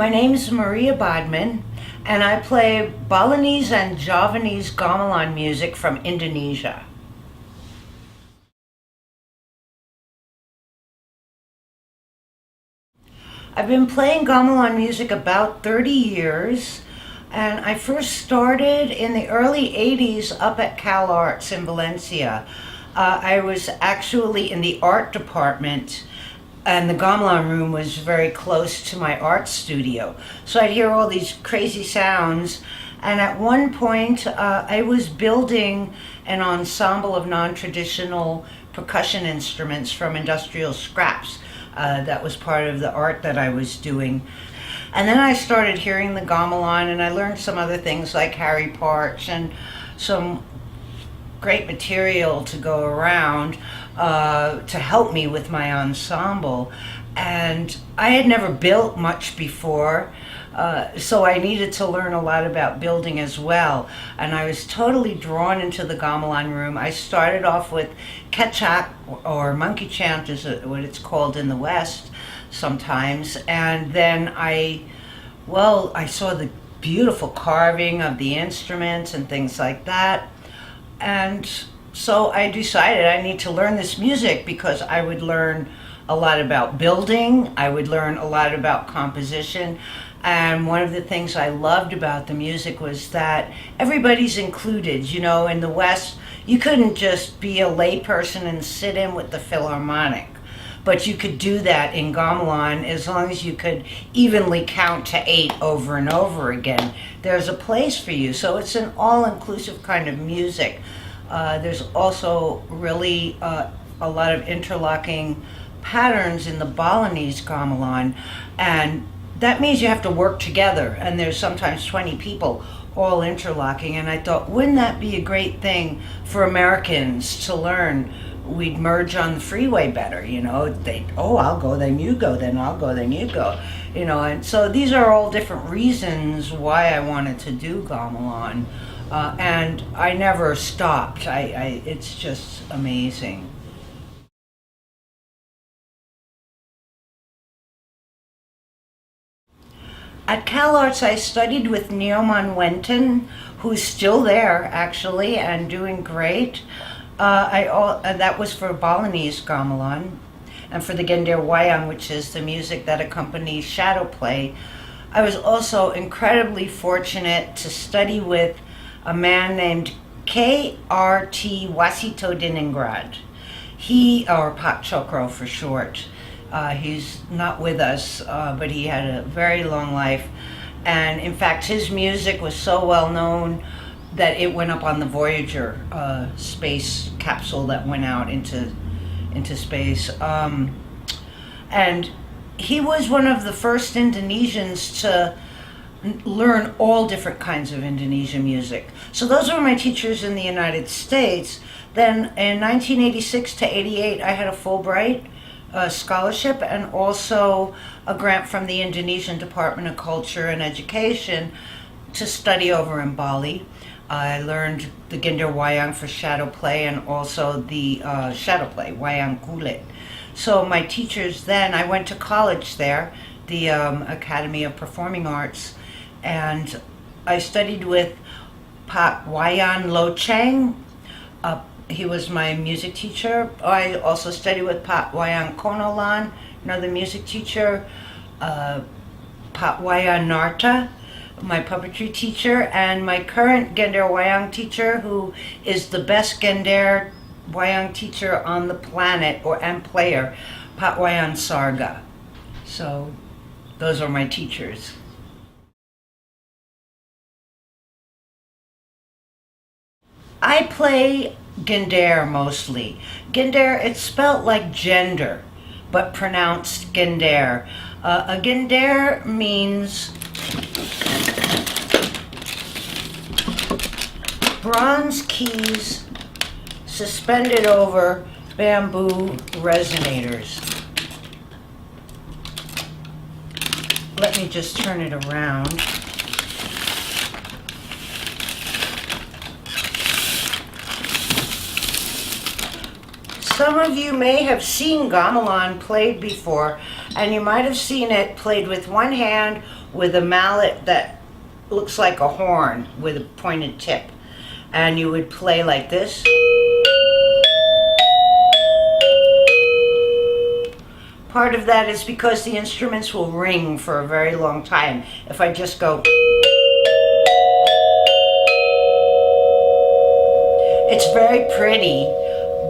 My name is maRia Bodmann, and I play Balinese and Javanese gamelan music from Indonesia. I've been playing gamelan music about 30 years, and I first started in the early 80s up at Cal Arts in Valencia. I was actually in the art department, and the gamelan room was very close to my art studio. So I'd hear all these crazy sounds, and at one point I was building an ensemble of non-traditional percussion instruments from industrial scraps. That was part of the art that I was doing. And then I started hearing the gamelan, and I learned some other things like Harry Parch and some great material to go around to help me with my ensemble. And I had never built much before, so I needed to learn a lot about building as well. And I was totally drawn into the gamelan room. I started off with kechak, or monkey chant is what it's called in the West sometimes. And then I saw the beautiful carving of the instruments and things like that. And so I decided I need to learn this music because I would learn a lot about building, I would learn a lot about composition, and one of the things I loved about the music was that everybody's included. You know, in the West, you couldn't just be a lay person and sit in with the philharmonic, but you could do that in gamelan as long as you could evenly count to 8 over and over again. There's a place for you, so it's an all-inclusive kind of music. There's also really a lot of interlocking patterns in the Balinese gamelan, and that means you have to work together, and there's sometimes 20 people all interlocking. And I thought, wouldn't that be a great thing for Americans to learn? We'd merge on the freeway better, you know. I'll go, then you go, then I'll go, then you go, you know. And so these are all different reasons why I wanted to do gamelan, and I never stopped. It's just amazing. At Cal Arts, I studied with Nyoman Wenton, who's still there actually and doing great. That was for Balinese gamelan, and for the Gender Wayang, which is the music that accompanies shadow play. I was also incredibly fortunate to study with a man named K.R.T. Wasito Diningrad. Or Pak Chokro for short. He's not with us, but he had a very long life. And in fact, his music was so well known that it went up on the Voyager space capsule that went out into space. And he was one of the first Indonesians to learn all different kinds of Indonesian music. So those were my teachers in the United States. Then in 1986 to 88, I had a Fulbright scholarship and also a grant from the Indonesian Department of Culture and Education to study over in Bali. I learned the Gender Wayang for shadow play and also the shadow play, Wayang Kulit. So my teachers then, I went to college there, the Academy of Performing Arts, and I studied with Pak Wayan Locheng. He was my music teacher. I also studied with Pak Wayang Konolan, another music teacher. Pak Wayan Narta, my puppetry teacher, and my current Gender Wayang teacher, who is the best Gender Wayang teacher on the planet, and player, Pak Wayan Sarga. So those are my teachers. I play Gender mostly. Gender, it's spelt like gender, but pronounced Gender. A Gender means bronze keys suspended over bamboo resonators. Let me just turn it around. Some of you may have seen gamelan played before, and you might have seen it played with one hand with a mallet that looks like a horn with a pointed tip. And you would play like this. Part of that is because the instruments will ring for a very long time. If I just go, it's very pretty,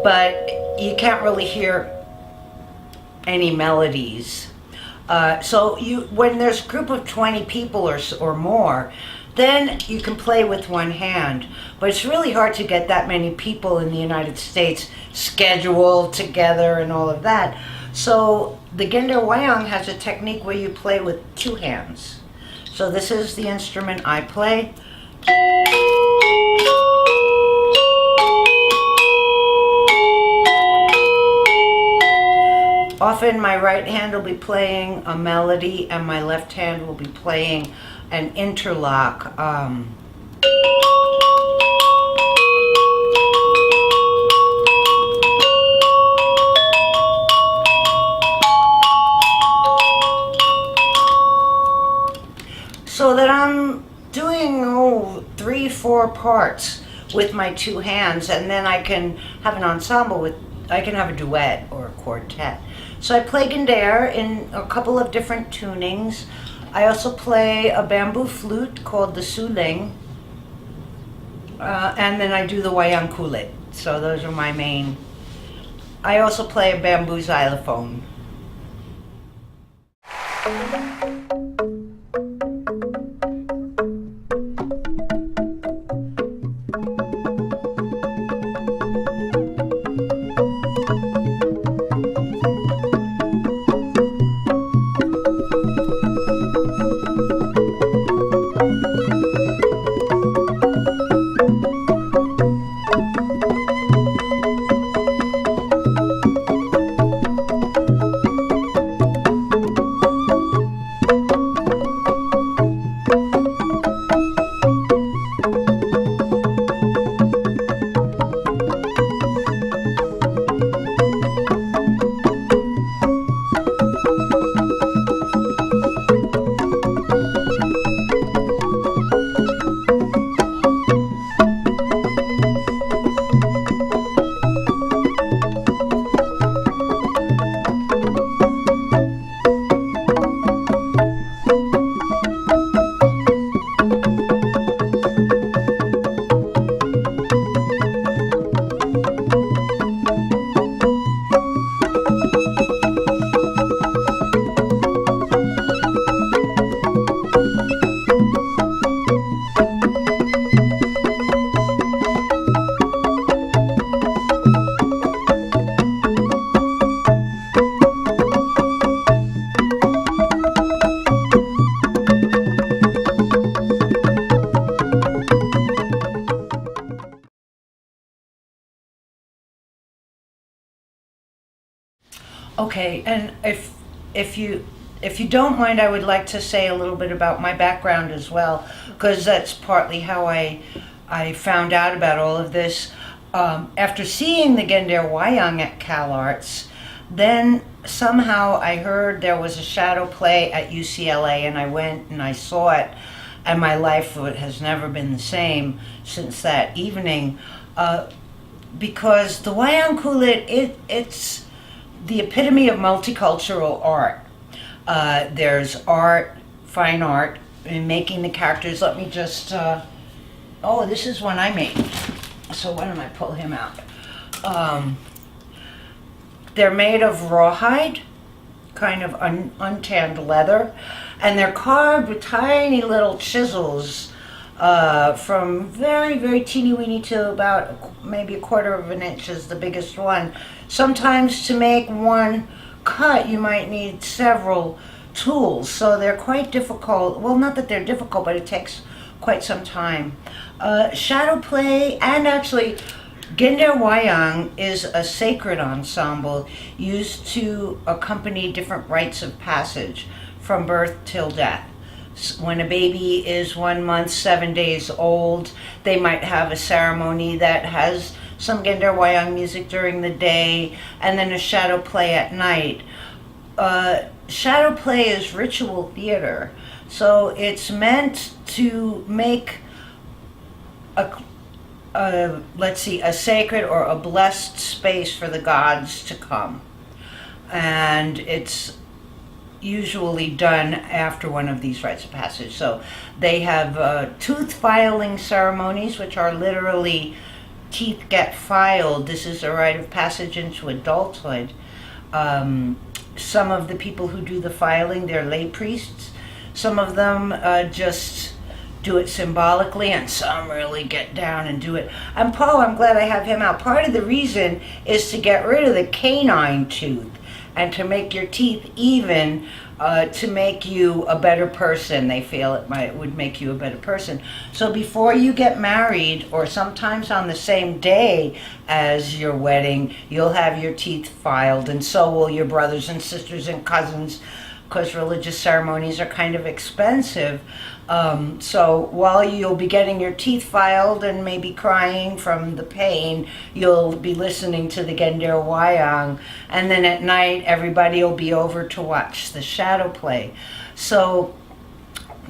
but you can't really hear any melodies. So when there's a group of 20 people or more, then you can play with one hand. But it's really hard to get that many people in the United States scheduled together and all of that. So the Gender Wayang has a technique where you play with two hands. So this is the instrument I play. Often my right hand will be playing a melody and my left hand will be playing an interlock. So that I'm doing 3-4 parts with my two hands, and then I can have an ensemble I can have a duet or a quartet. So I play Gander in a couple of different tunings. I also play a bamboo flute called the suling, and then I do the Wayang Kulit. So those are my main. I also play a bamboo xylophone. Okay, and if you don't mind, I would like to say a little bit about my background as well, because that's partly how I found out about all of this. After seeing the Gender Wayang at CalArts, then somehow I heard there was a shadow play at UCLA, and I went and I saw it, and my life has never been the same since that evening, because the Wayang Kulit, it's the epitome of multicultural art. There's art, fine art, in making the characters. Let me just, this is one I made. So why don't I pull him out? They're made of rawhide, kind of untanned leather, and they're carved with tiny little chisels from very, very teeny weeny to about maybe 1/4 of an inch is the biggest one. Sometimes to make one cut you might need several tools, so they're quite difficult. Well, not that they're difficult, but it takes quite some time. Shadow play, and actually Gender Wayang is a sacred ensemble used to accompany different rites of passage from birth till death. When a baby is 1 month, 7 days old, they might have a ceremony that has some Gender Wayang music during the day, and then a shadow play at night. Shadow play is ritual theater, So it's meant to make let's see, a sacred or a blessed space for the gods to come. And it's usually done after one of these rites of passage. So they have tooth filing ceremonies, which are literally teeth get filed. This is a rite of passage into adulthood. Some of the people who do the filing, they're lay priests. Some of them just do it symbolically, and some really get down and do it. And Paul, I'm glad I have him out. Part of the reason is to get rid of the canine tooth and to make your teeth even, to make you a better person. They feel it would make you a better person. So before you get married, or sometimes on the same day as your wedding, you'll have your teeth filed, and so will your brothers and sisters and cousins, because religious ceremonies are kind of expensive. So while you'll be getting your teeth filed and maybe crying from the pain, you'll be listening to the Gender Wayang, and then at night everybody will be over to watch the shadow play. So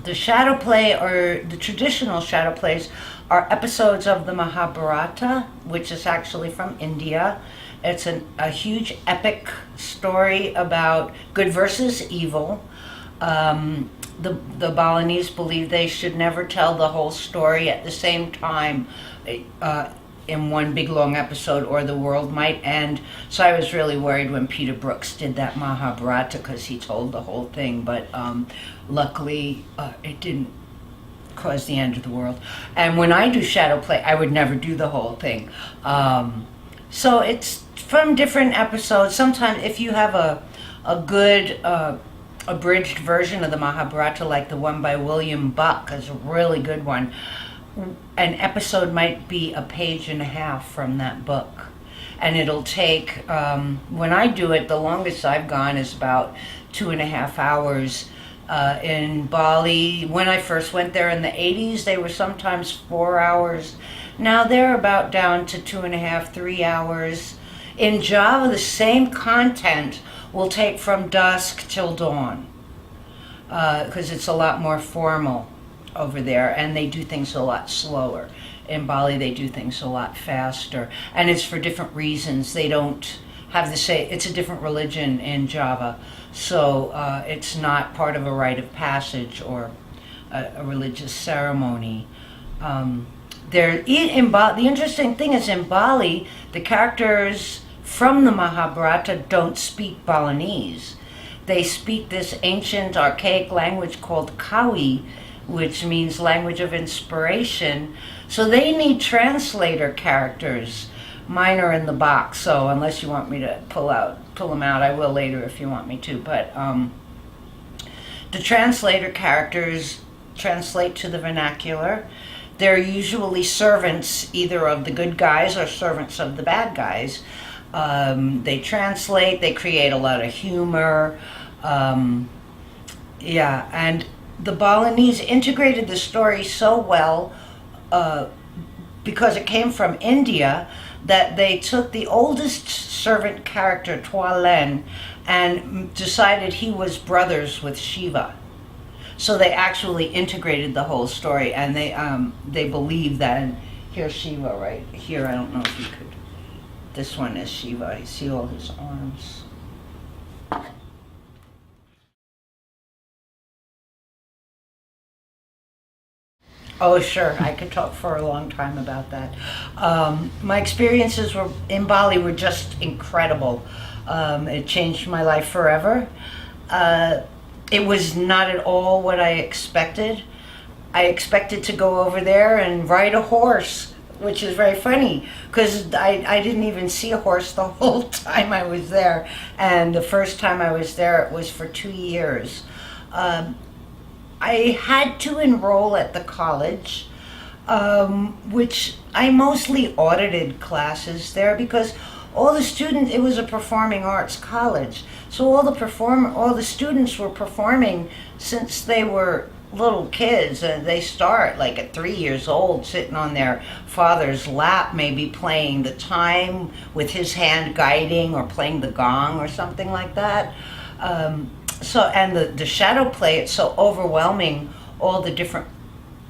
the shadow play, or the traditional shadow plays, are episodes of the Mahabharata, which is actually from India. It's a huge epic story about good versus evil. The Balinese believe they should never tell the whole story at the same time in one big long episode, or the world might end. So I was really worried when Peter Brooks did that Mahabharata, because he told the whole thing, but luckily it didn't cause the end of the world. And when I do shadow play, I would never do the whole thing. So it's from different episodes. Sometimes if you have a good abridged version of the Mahabharata, like the one by William Buck, is a really good one, an episode might be a page and a half from that book. And it'll take, when I do it, the longest I've gone is about 2.5 hours. In Bali, when I first went there in the 80s, they were sometimes 4 hours. Now they're about down to 2.5, 3 hours. In Java, the same content will take from dusk till dawn, because it's a lot more formal over there, and they do things a lot slower. In Bali, they do things a lot faster, and it's for different reasons. They don't have the same, it's a different religion in Java, so it's not part of a rite of passage or a religious ceremony. The interesting thing is, in Bali, the characters from the Mahabharata don't speak Balinese. They speak this ancient, archaic language called Kawi, which means language of inspiration. So they need translator characters. Mine are in the box, so unless you want me to pull them out, I will later if you want me to. But the translator characters translate to the vernacular. They're usually servants either of the good guys or servants of the bad guys. They translate, they create a lot of humor. And the Balinese integrated the story so well because it came from India, that they took the oldest servant character, Tualen, and decided he was brothers with Shiva. So they actually integrated the whole story, and they believe that. And here's Shiva right here. I don't know if you could. This one is Shiva. You see all his arms. Oh, sure. I could talk for a long time about that. My experiences in Bali were just incredible. It changed my life forever. It was not at all what I expected. I expected to go over there and ride a horse, which is very funny, because I didn't even see a horse the whole time I was there. And the first time I was there, it was for 2 years. I had to enroll at the college, which I mostly audited classes there, because all the students, it was a performing arts college, so all the students were performing since they were little kids. They start like at 3 years old, sitting on their father's lap, maybe playing the time with his hand guiding, or playing the gong or something like that. So, and the shadow play, it's so overwhelming, all the different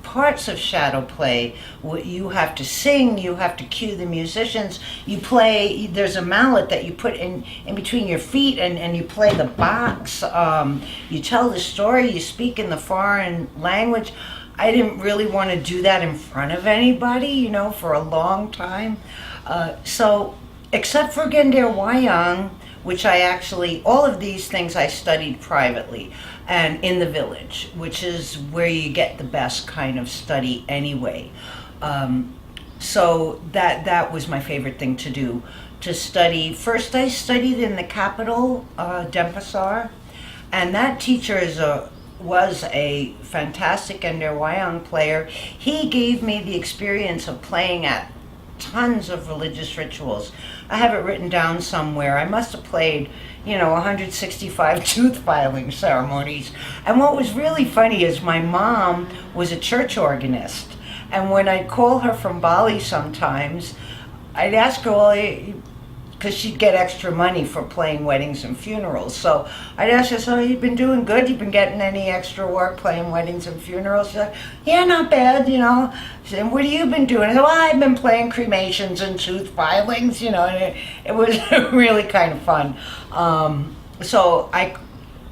parts of shadow play. You have to sing, you have to cue the musicians, you play, there's a mallet that you put in between your feet, and you play the box. You tell the story, you speak in the foreign language. I didn't really want to do that in front of anybody, you know, for a long time. So, except for Gender Wayang, which I actually, all of these things I studied privately and in the village, which is where you get the best kind of study anyway. So that was my favorite thing to do, to study. First I studied in the capital, Denpasar, and that teacher was a fantastic Gender Wayang player. He gave me the experience of playing at tons of religious rituals. I have it written down somewhere. I must have played, 165 tooth filing ceremonies. And what was really funny is my mom was a church organist. And when I'd call her from Bali sometimes, I'd ask her, well, because she'd get extra money for playing weddings and funerals. So I'd ask her, so you've been doing good? You've been getting any extra work playing weddings and funerals? She's like, yeah, not bad, She said, what have you been doing? I said, well, I've been playing cremations and tooth filings, and it was really kind of fun.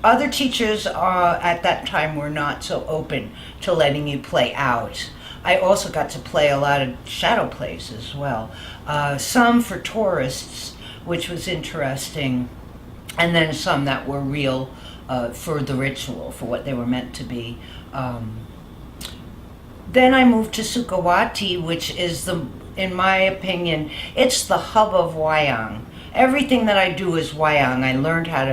Other teachers at that time were not so open to letting you play out. I also got to play a lot of shadow plays as well. Some for tourists, which was interesting, and then some that were real for the ritual, for what they were meant to be. Then I moved to Sukawati, which is in my opinion, it's the hub of Wayang. Everything that I do is Wayang. I learned how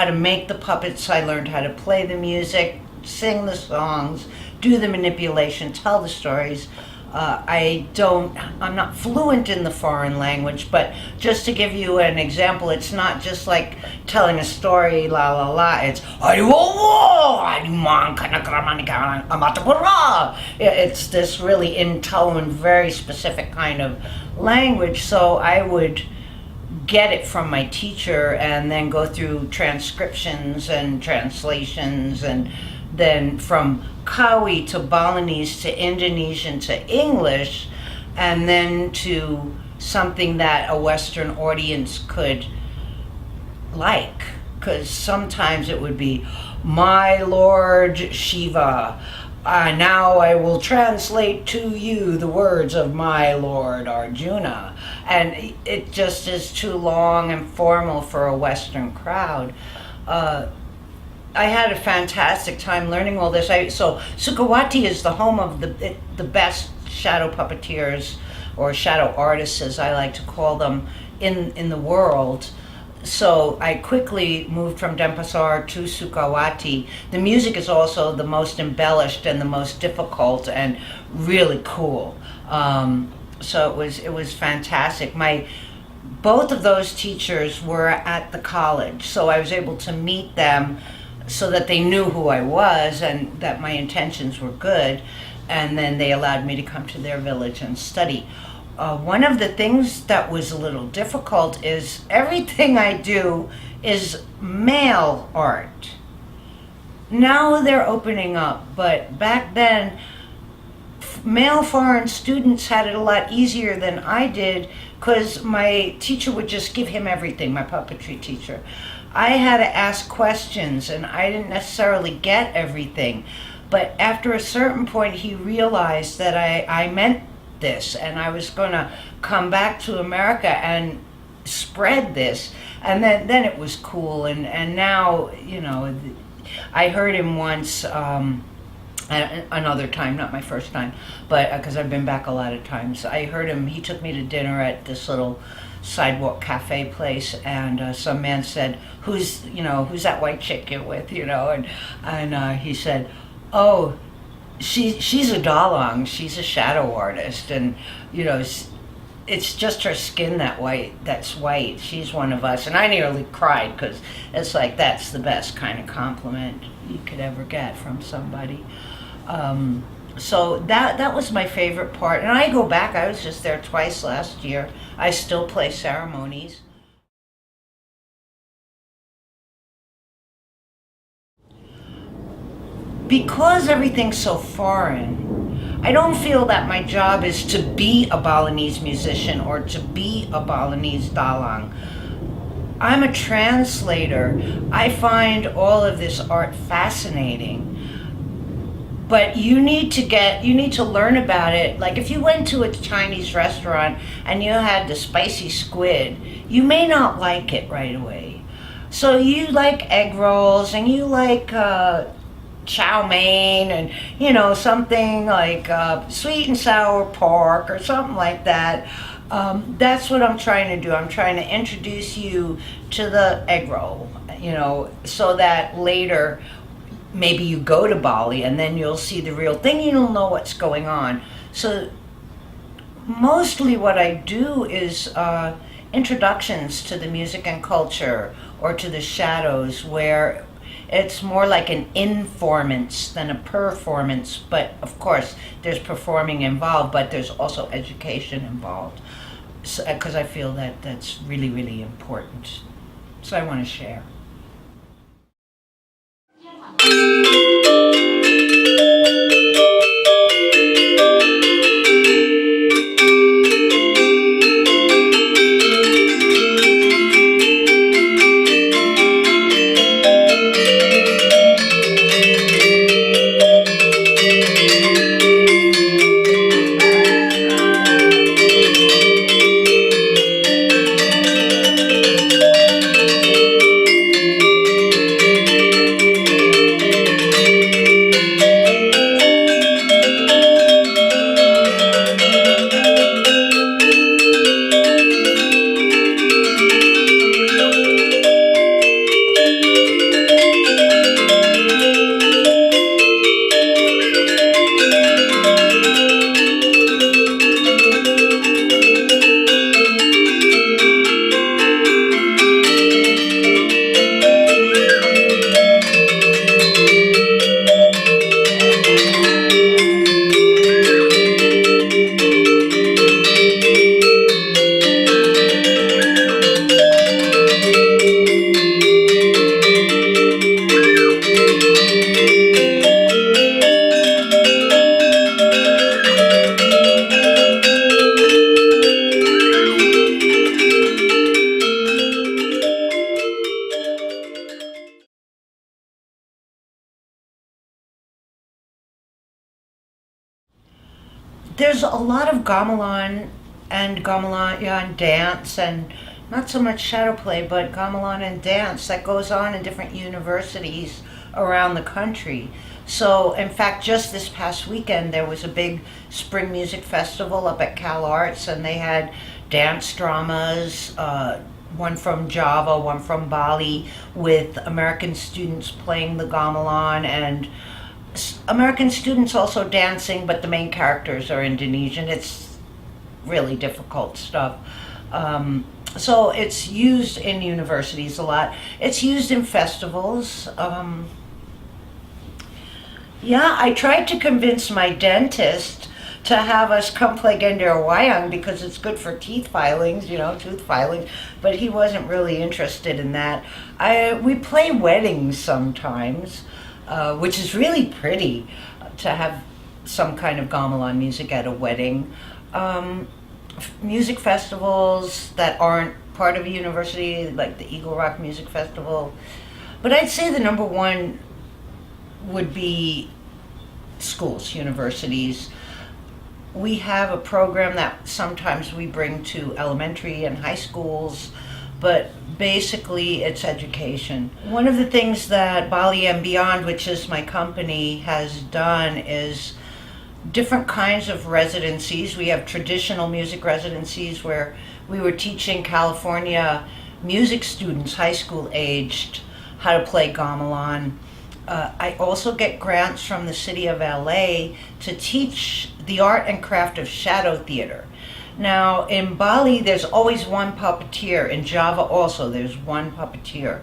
to make the puppets, I learned how to play the music, sing the songs, do the manipulation, tell the stories. I'm not fluent in the foreign language, but just to give you an example, it's not just like telling a story, la la la, it's it's this really in tone, very specific kind of language. So I would get it from my teacher and then go through transcriptions and translations, and then from Kawi to Balinese to Indonesian to English, and then to something that a Western audience could like. Because sometimes it would be, my Lord Shiva, now I will translate to you the words of my Lord Arjuna. And it just is too long and formal for a Western crowd. I had a fantastic time learning all this. So Sukawati is the home of the best shadow puppeteers, or shadow artists as I like to call them, in the world. So I quickly moved from Denpasar to Sukawati. The music is also the most embellished and the most difficult and really cool. So it was fantastic. Both of those teachers were at the college, so I was able to meet them so that they knew who I was and that my intentions were good, and then they allowed me to come to their village and study. One of the things that was a little difficult is everything I do is male art. Now they're opening up, but back then male foreign students had it a lot easier than I did, because my teacher would just give him everything, my puppetry teacher. I had to ask questions, and I didn't necessarily get everything. But after a certain point, he realized that I meant this, and I was going to come back to America and spread this. And then it was cool. And now, I heard him once, another time, not my first time, but because I've been back a lot of times. I heard him, he took me to dinner at this little sidewalk cafe place, and some man said, who's that white chick you're with, and he said, oh, she's a Dalong, she's a shadow artist, and it's just her skin that's white, she's one of us. And I nearly cried, because it's like, that's the best kind of compliment you could ever get from somebody. So that was my favorite part, and I go back. I was just there twice last year. I still play ceremonies. because everything's so foreign, I don't feel that my job is to be a Balinese musician or to be a Balinese dalang. I'm a translator. I find all of this art fascinating. But you need to learn about it. Like if you went to a Chinese restaurant and you had the spicy squid, you may not like it right away. So you like egg rolls and you like chow mein and something like sweet and sour pork or something like that. That's what I'm trying to do. I'm trying to introduce you to the egg roll, so that later maybe you go to Bali and then you'll see the real thing. You'll know what's going on. So mostly what I do is introductions to the music and culture or to the shadows, where it's more like an informant than a performance. But of course there's performing involved, but there's also education involved, because I feel that that's really, really important. So I want to share. There's a lot of gamelan and dance, and not so much shadow play, but gamelan and dance that goes on in different universities around the country. So in fact, just this past weekend there was a big spring music festival up at Cal Arts, and they had dance dramas, one from Java, one from Bali, with American students playing the gamelan, and American students also dancing, but the main characters are Indonesian. It's really difficult stuff. So it's used in universities a lot. It's used in festivals. I tried to convince my dentist to have us come play Gender Wayang because it's good for teeth filings, tooth filings, but he wasn't really interested in that. We play weddings sometimes. Which is really pretty to have some kind of gamelan music at a wedding. Music festivals that aren't part of a university, like the Eagle Rock Music Festival. But I'd say the number one would be schools, universities. We have a program that sometimes we bring to elementary and high schools, but basically it's education. One of the things that Bali and Beyond, which is my company, has done is different kinds of residencies. We have traditional music residencies where we were teaching California music students, high school aged, how to play gamelan. I also get grants from the city of LA to teach the art and craft of shadow theater. Now, in Bali, there's always one puppeteer. In Java also, there's one puppeteer.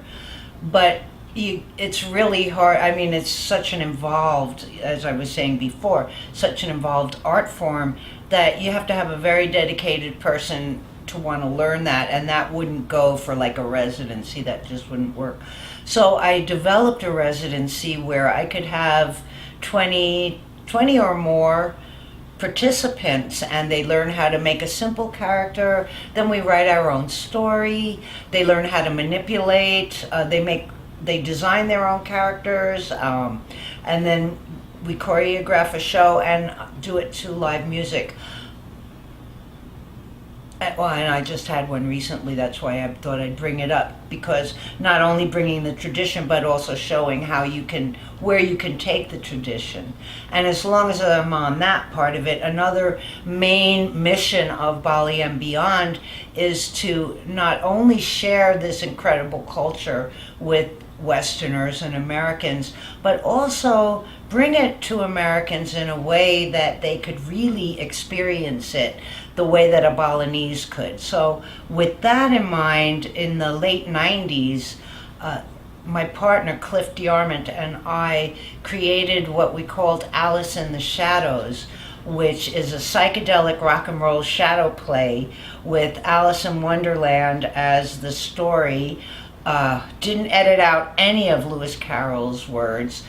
But it's really hard. I mean, it's such an involved, as I was saying before, such an involved art form that you have to have a very dedicated person to want to learn that, and that wouldn't go for like a residency. That just wouldn't work. So I developed a residency where I could have 20 or more participants, and they learn how to make a simple character. Then we write our own story. They learn how to manipulate. They design their own characters, and then we choreograph a show and do it to live music. And I just had one recently. That's why I thought I'd bring it up, because not only bringing the tradition, but also showing where you can take the tradition. And as long as I'm on that part of it, another main mission of Bali and Beyond is to not only share this incredible culture with Westerners and Americans, but also bring it to Americans in a way that they could really experience it the way that a Balinese could. So with that in mind, in the late 90s, my partner Cliff Diarmont and I created what we called Alice in the Shadows, which is a psychedelic rock and roll shadow play with Alice in Wonderland as the story. Didn't edit out any of Lewis Carroll's words.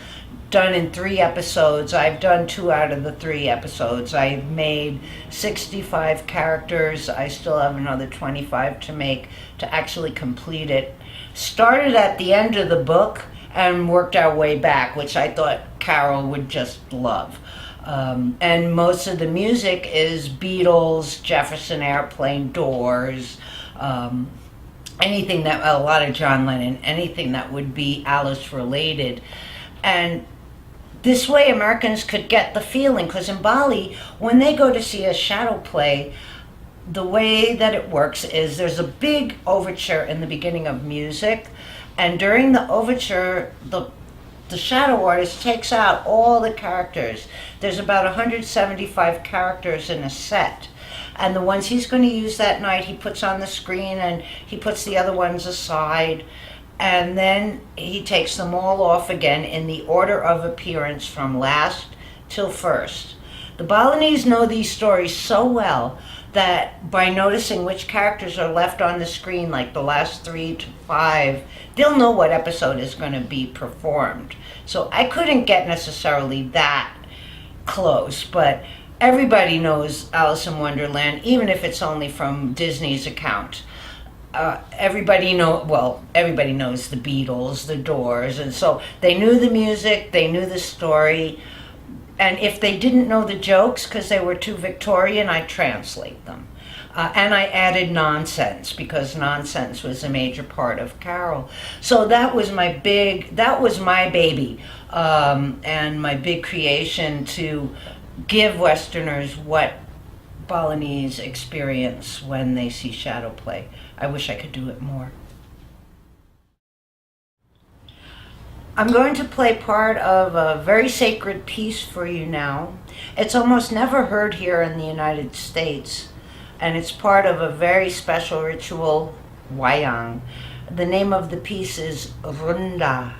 Done in 3 episodes. I've done 2 out of the 3 episodes. I've made 65 characters. I still have another 25 to make to actually complete it. Started at the end of the book and worked our way back, which I thought Carol would just love. And most of the music is Beatles, Jefferson Airplane, Doors, anything that, a lot of John Lennon, anything that would be Alice related. And this way Americans could get the feeling, because in Bali, when they go to see a shadow play, the way that it works is there's a big overture in the beginning of music, and during the overture, the shadow artist takes out all the characters. There's about 175 characters in a set. And the ones he's going to use that night, he puts on the screen, and he puts the other ones aside. And then he takes them all off again in the order of appearance from last till first. The Balinese know these stories so well that by noticing which characters are left on the screen, like the last 3 to 5, they'll know what episode is going to be performed. So I couldn't get necessarily that close, but everybody knows Alice in Wonderland, even if it's only from Disney's account. Everybody knows the Beatles, the Doors, and so they knew the music, they knew the story, and if they didn't know the jokes because they were too Victorian, I translate them. And I added nonsense, because nonsense was a major part of Carol. So that was my baby, and my big creation to give Westerners what Balinese experience when they see shadow play. I wish I could do it more. I'm going to play part of a very sacred piece for you now. It's almost never heard here in the United States, and it's part of a very special ritual, Wayang. The name of the piece is Runda.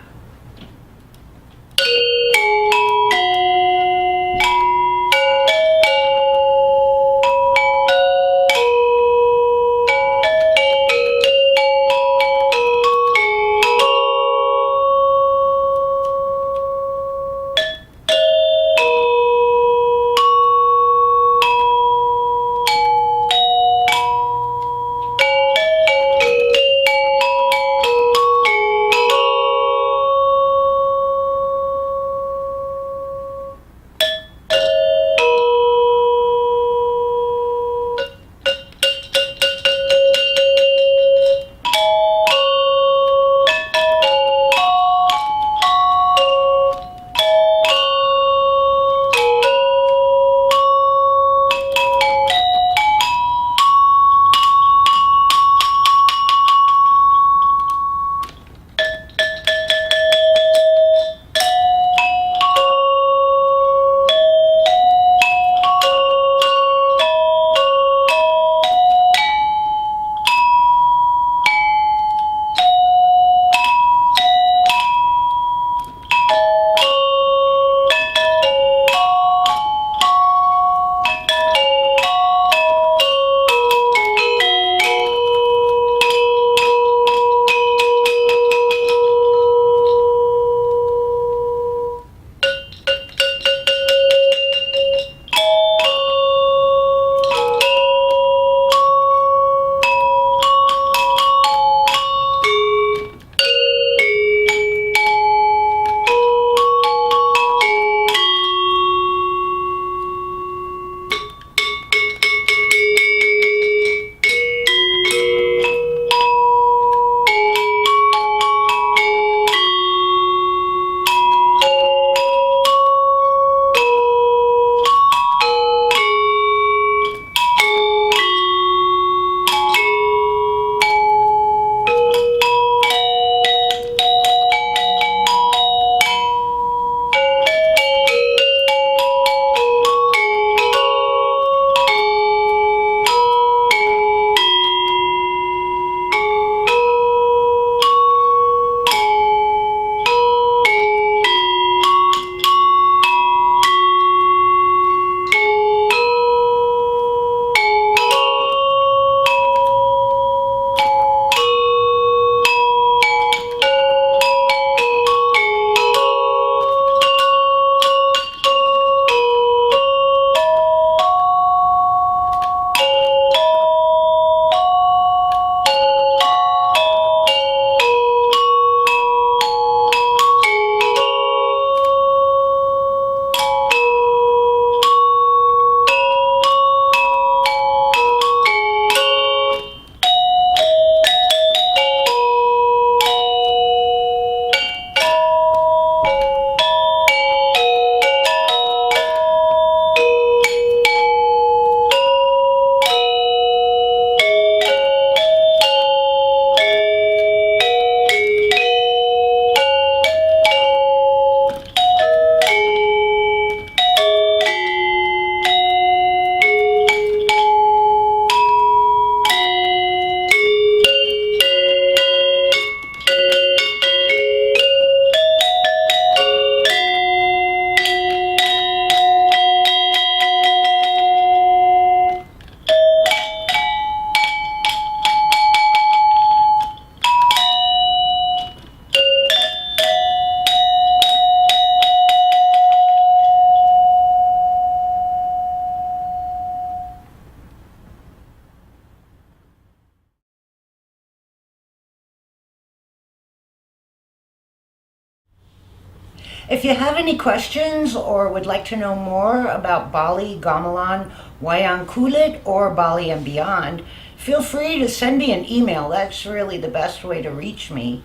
If you have any questions or would like to know more about Bali, Gamelan, Wayang Kulit, or Bali and beyond, feel free to send me an email. That's really the best way to reach me.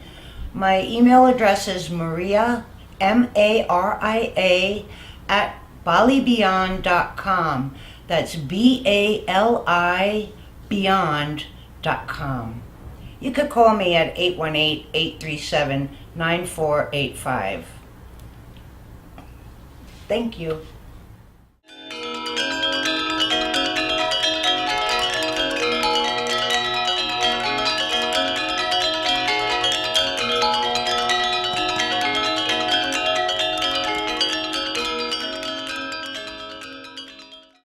My email address is maria, MARIA, at balibeyond.com. That's BALI beyond.com. You could call me at 818-837-9485. Thank you.